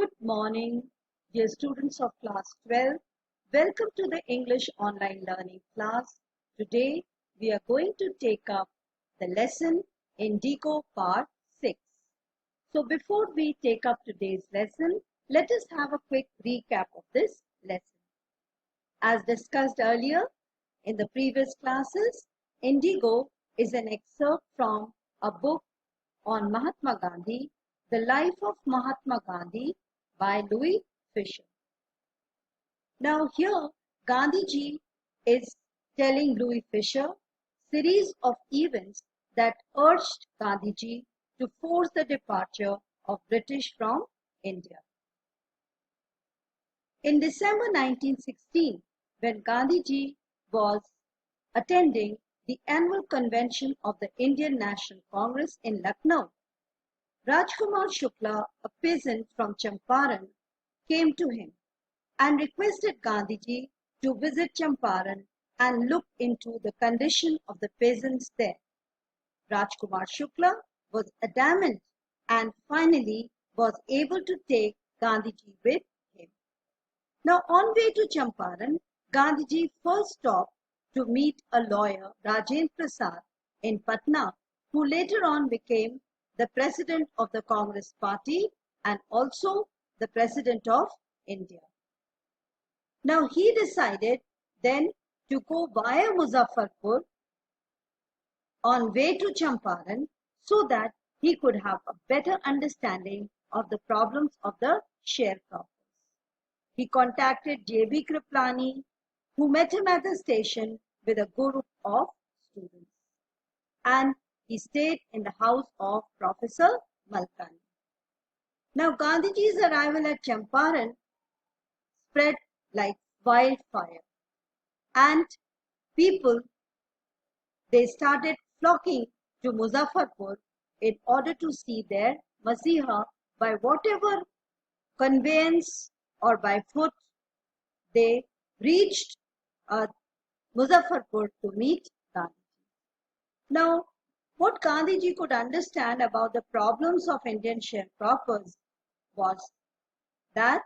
Good morning, dear students of class 12. Welcome to the English online learning class. Today we are going to take up the lesson Indigo part 6. So before we take up today's lesson, let us have a quick recap of this lesson. As discussed earlier in the previous classes, Indigo is an excerpt from a book on Mahatma Gandhi, The Life of Mahatma Gandhi by Louis Fisher. Now here Gandhiji is telling Louis Fisher series of events that urged Gandhiji to force the departure of British from India. In December 1916, when Gandhiji was attending the annual convention of the Indian National Congress in Lucknow, Rajkumar Shukla, a peasant from Champaran, came to him and requested Gandhiji to visit Champaran and look into the condition of the peasants there. Rajkumar Shukla was adamant and finally was able to take Gandhiji with him. Now on way to Champaran, Gandhiji first stopped to meet a lawyer, Rajendra Prasad, in Patna, who later on became the president of the Congress party and also the president of India. Now he decided then to go via Muzaffarpur on way to Champaran so that he could have a better understanding of the problems of the sharecroppers. He contacted J.B. Kriplani, who met him at the station with a group of students, and he stayed in the house of Professor Malkani. Now Gandhiji's arrival at Champaran spread like wildfire, and people, they started flocking to Muzaffarpur in order to see their Masiha by whatever conveyance or by foot. They reached Muzaffarpur to meet Gandhiji. Now, what Gandhiji could understand about the problems of Indian sharecroppers was that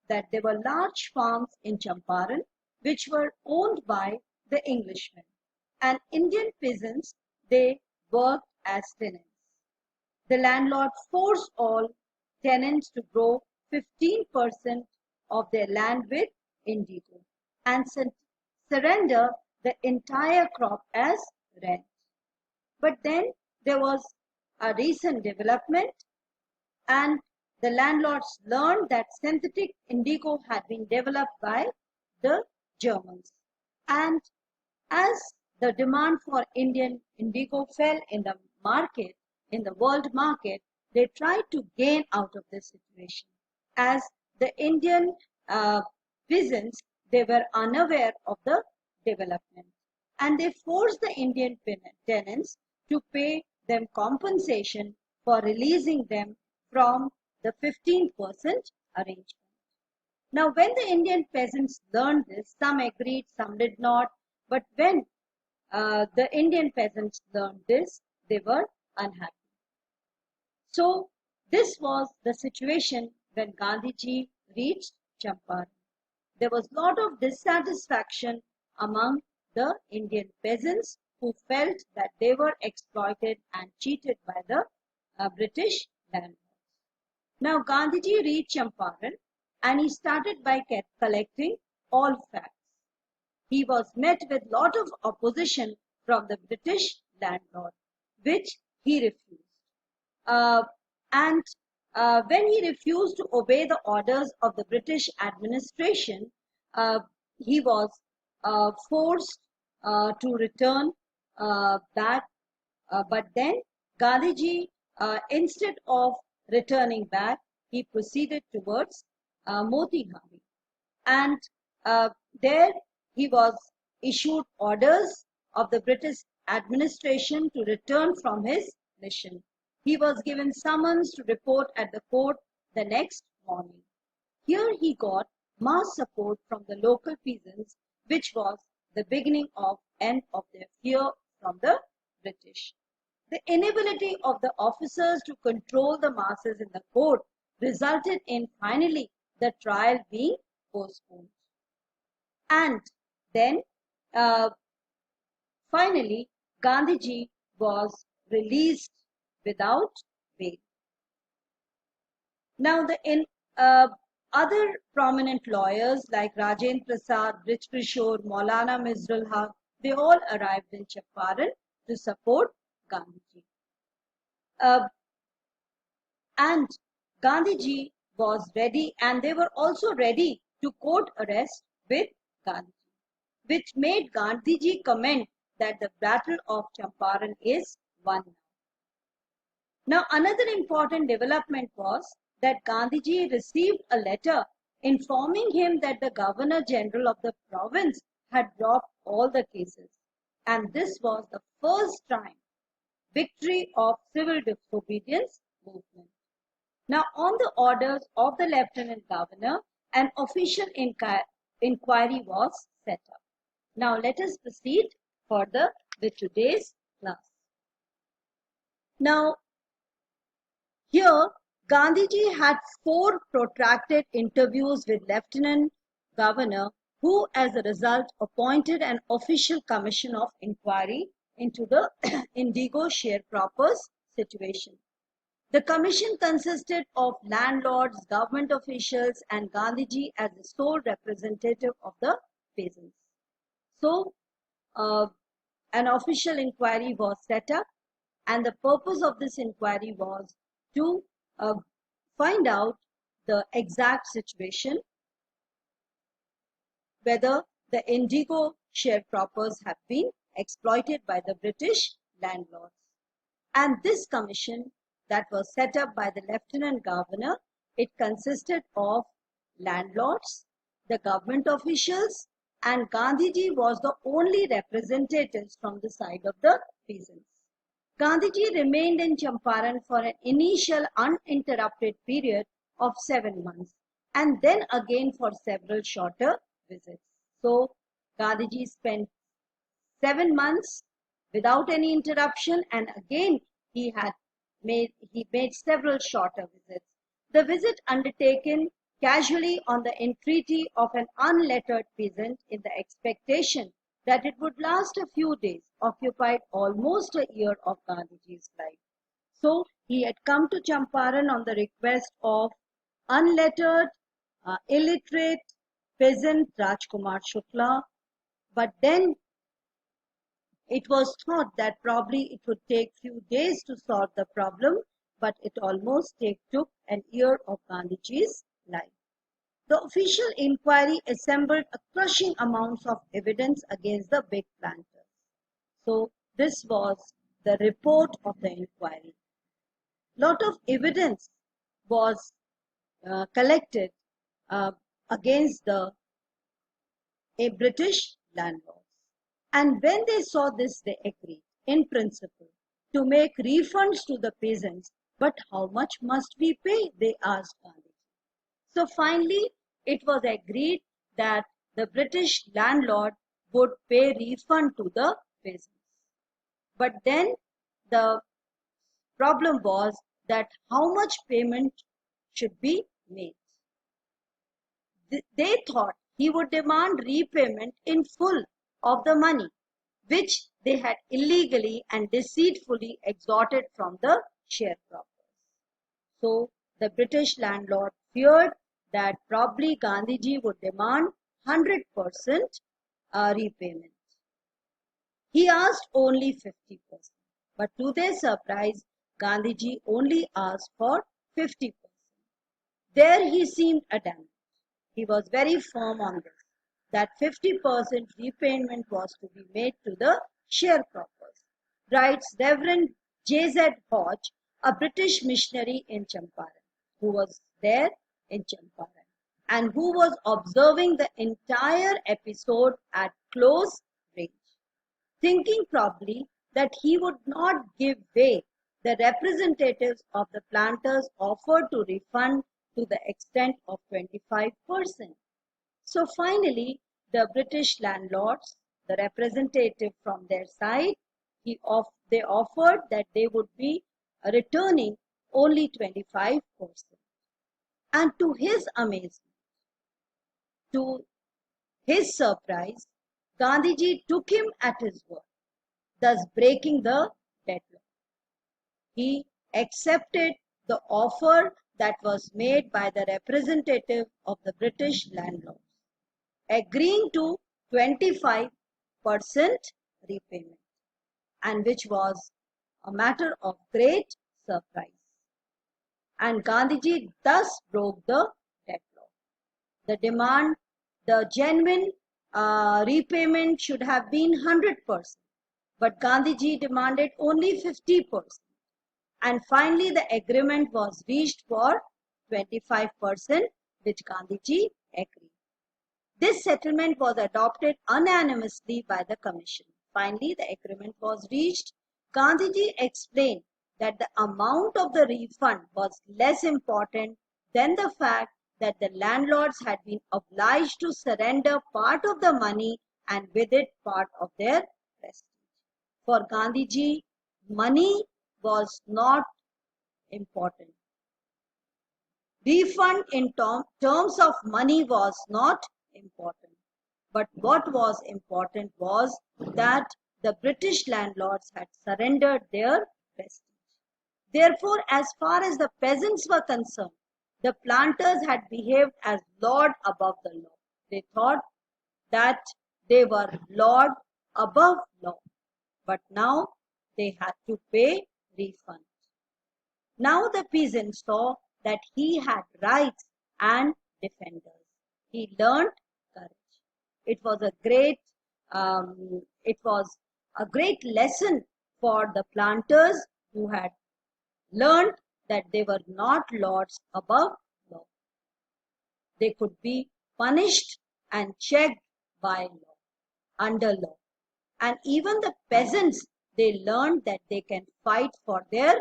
there were large farms in Champaran which were owned by the Englishmen, and Indian peasants, they worked as tenants. The landlord forced all tenants to grow 15% of their land with indigo and surrender the entire crop as rent. But then there was a recent development, and the landlords learned that synthetic indigo had been developed by the Germans. And as the demand for Indian indigo fell in the market, in the world market, they tried to gain out of this situation. As the Indian peasants, they were unaware of the development, and they forced the Indian tenants to pay them compensation for releasing them from the 15% arrangement. Now, when the Indian peasants learned this, some agreed, some did not, but when the Indian peasants learned this, they were unhappy. So, this was the situation when Gandhiji reached Champaran. There was a lot of dissatisfaction among the Indian peasants who felt that they were exploited and cheated by the British landlords. Now Gandhiji reached Champaran and he started by collecting all facts. He was met with a lot of opposition from the British landlord, which he refused. When he refused to obey the orders of the British administration, he was forced to return back. But then Gandhiji, instead of returning back, he proceeded towards Motighari. And there he was issued orders of the British administration to return from his mission. He was given summons to report at the court the next morning. Here he got mass support from the local peasants, which was the beginning of end of their fear from the British. The inability of the officers to control the masses in the court resulted in finally the trial being postponed. And then finally Gandhiji was released without bail. Now uh, other prominent lawyers like Rajendra Prasad, Brij Kishore, Maulana Mizrul Haq, they all arrived in Champaran to support Gandhiji. And Gandhiji was ready, and they were also ready to court arrest with Gandhiji, which made Gandhiji comment that the battle of Champaran is won. Now, another important development was that Gandhiji received a letter informing him that the Governor General of the province had dropped all the cases. And this was the first time victory of civil disobedience movement. Now, on the orders of the Lieutenant Governor, an official inquiry was set up. Now, let us proceed further with today's class. Now, here, Gandhiji had 4 protracted interviews with Lieutenant Governor, who as a result appointed an official commission of inquiry into the Indigo sharecroppers situation. The commission consisted of landlords, government officials, and Gandhiji as the sole representative of the peasants. So, an official inquiry was set up, and the purpose of this inquiry was to find out the exact situation, whether the Indigo sharecroppers have been exploited by the British landlords. And this commission that was set up by the Lieutenant Governor, it consisted of landlords, the government officials, and Gandhiji was the only representatives from the side of the peasants. Gandhiji remained in Champaran for an initial uninterrupted period of 7 months and then again for several shorter visits. So, Gandhiji spent 7 months without any interruption, and again he made several shorter visits. The visit undertaken casually on the entreaty of an unlettered peasant in the expectation that it would last a few days, occupied almost a year of Gandhiji's life. So he had come to Champaran on the request of unlettered, illiterate peasant Rajkumar Shukla, but then it was thought that probably it would take few days to solve the problem, but it almost took an year of Gandhiji's life. The official inquiry assembled a crushing amounts of evidence against the big planters. So this was the report of the inquiry. Lot of evidence was collected against the British landlords. And when they saw this, they agreed, in principle, to make refunds to the peasants. But how much must we pay? They asked Gandhi. So finally, it was agreed that the British landlord would pay refund to the peasants. But then the problem was that how much payment should be made. They thought he would demand repayment in full of the money which they had illegally and deceitfully extorted from the sharecroppers. So the British landlord feared that probably Gandhiji would demand 100% repayment. He asked only 50%, but to their surprise, Gandhiji only asked for 50%. There he seemed adamant. He was very firm on this, that 50% repayment was to be made to the sharecroppers, writes Reverend J.Z. Hodge, a British missionary in Champaran, who was there in Champaran and who was observing the entire episode at close range, thinking probably that he would not give way. The representatives of the planters offered to refund to the extent of 25%. So finally, the British landlords, the representative from their side, they offered that they would be returning only 25%. And to his amazement, to his surprise, Gandhiji took him at his word, thus breaking the deadlock. He accepted the offer that was made by the representative of the British landlords, agreeing to 25% repayment, and which was a matter of great surprise. And Gandhiji thus broke the deadlock. The demand, the genuine repayment should have been 100%, but Gandhiji demanded only 50%. And finally, the agreement was reached for 25%, which Gandhiji agreed. This settlement was adopted unanimously by the commission. Finally, the agreement was reached. Gandhiji explained that the amount of the refund was less important than the fact that the landlords had been obliged to surrender part of the money and with it part of their prestige. For Gandhiji, money was not important. Refund in terms of money was not important. But what was important was that the British landlords had surrendered their prestige. Therefore, as far as the peasants were concerned, the planters had behaved as lord above the law. They thought that they were lord above law. But now they had to pay refund. Now the peasant saw that he had rights and defenders. He learned courage. It was a great lesson for the planters who had learned that they were not lords above law. They could be punished and checked by law, under law. And even the peasants, they learned that they can fight for their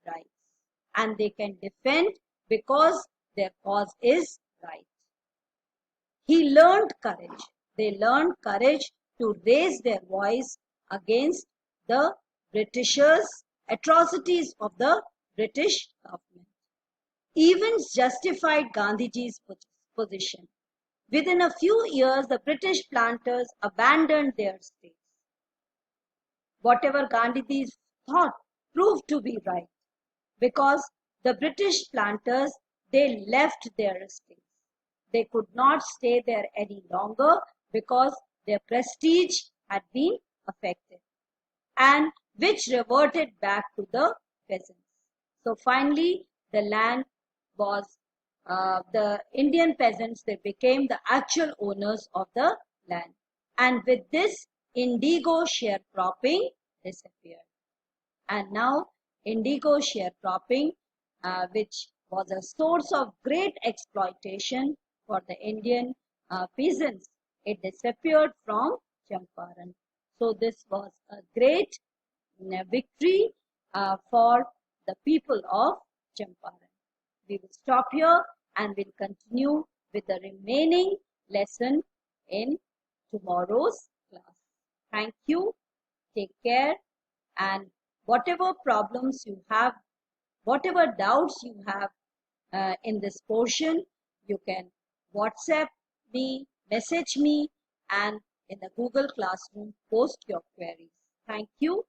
rights and they can defend because their cause is right. He learned courage. They learned courage to raise their voice against the Britishers' atrocities of the British government. Events justified Gandhiji's position. Within a few years, the British planters abandoned their states. Whatever Gandhiji thought proved to be right, because the British planters, they left their estates. They could not stay there any longer because their prestige had been affected, and which reverted back to the peasants. So finally, the land was, the Indian peasants, they became the actual owners of the land. And with this, indigo sharecropping disappeared. And now, indigo sharecropping, which was a source of great exploitation for the Indian peasants, it disappeared from Champaran. So this was a great victory for the people of Champaran. We will stop here and we'll continue with the remaining lesson in tomorrow's class. Thank you. Take care, and whatever problems you have, whatever doubts you have in this portion, you can WhatsApp me, message me, and in the Google Classroom post your queries. Thank you.